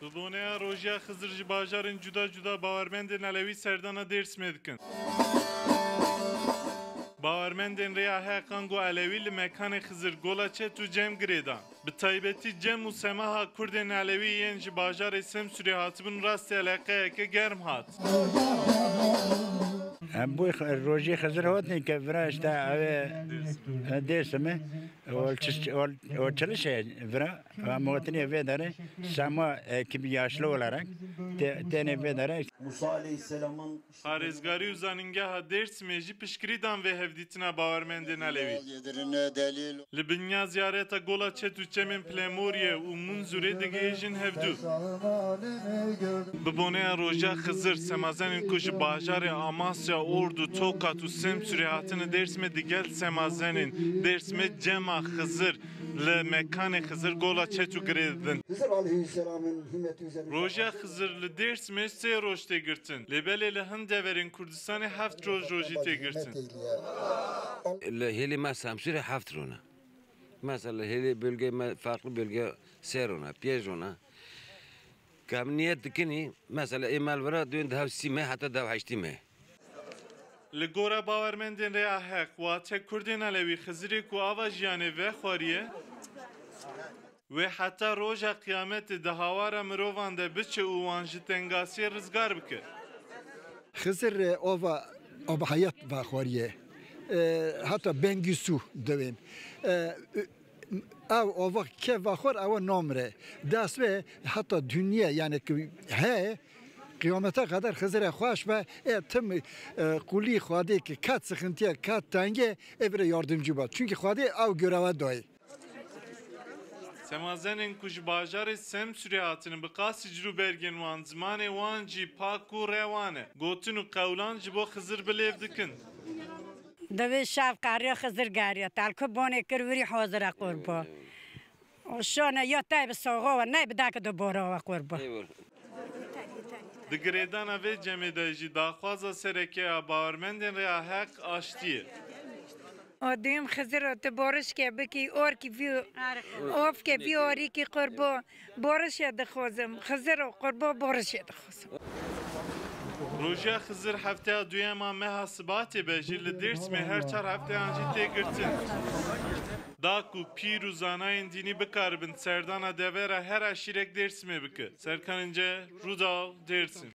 Dubonaya Roja Xızırcı Bajarın cuda bavarmendin Alevi serdana ders medikin. Bavarmendin Reya Hakango Alevi li mekanı Xızır Golaçe tu cem giredan. Bi taybeti cem u semaha Kurdin Alevi yenci Bajar esem süre hatibun rasti alakaya ke germ hat. Bu روزی خزر هات نی که وراش تا دیسمه و چلشه ورا و موتنی ویداره سما کی yaşlı olarak tane vedare Musa Aleyhisselam'ın Harezgari uzanıngaha ders meji pişkiridan ve hevditine bavarmendin Alevi. yedirine delil Li binya ziyareta Golaçe tu cemin plemuriye u munzure digejin hevdu. Bibonaya Roja Xızır semazenin kuşu Bajarı Amasya Ordu Tokat u Sem sürehatını dersme digel semazenin dersme cema Xızır le mekanı Xızır Golaçe tu giredin. Hızır Aleyhisselam'ın himmeti üzerine. Roja Xızır li dersme se roj tegirtin. Lebele li hindeverin Kurdistan'ı heft roji tegirtin. هلی ما سامسوره هفت رونه مثلا هلی bölge farklı bölge serona piyajona kamniyet dikini mesela emal vara dün daha sime hatta daha haştime Li gora bawermendên Rêya Hek wa tek Kurdên Alewî Xizirê ku ava jiyanê vexwariye wê heta roja qiyameti di hawara mirovan de biçe û wan ji tengasiyê rizgar bike. Hızır ova hayat vaxoriye. Hatta Bengüsü devim. Av ova ke vaxor ava nomre. Das ve hatta dünya yani he kıyamete kadar Hızır'a hoş ve tüm kuli Xwedê ki kat sıkıntıya kat tenge evre yardımcı var. Çünkü Xwedê av göreve doy. Semazenên ku ji bajarê Sem sürehatinin bi qasî cilûbergên wan zimanê wan jî pak û rêwan e. Gotin û qewlan ji bo Xizir bilêv dikin. دوی شب قریه خزر گریه تلکو بانه کروری حاضر قربا شانه یا تای به ساقا و نه به دک دو بارا و قربا Di girêdana vê cemê de jî daxwaza serekeya bawermendên Rêya Hek aştiye. آدم خزر تو بارش که بکی آر کی وی آف که وی آری کی قربا بارش دخوازم خزر قربا بارش دخوازم Roja Xizir heftaya duyema meha sibatê be jî li Dêrsimê her çar hefteyan jî tê girtin. Da ku pîr û zanayên dînî bikaribin serdana devera her eşîrek Dêrsimê bike. Serkanînce Rûdaw Dêrsim.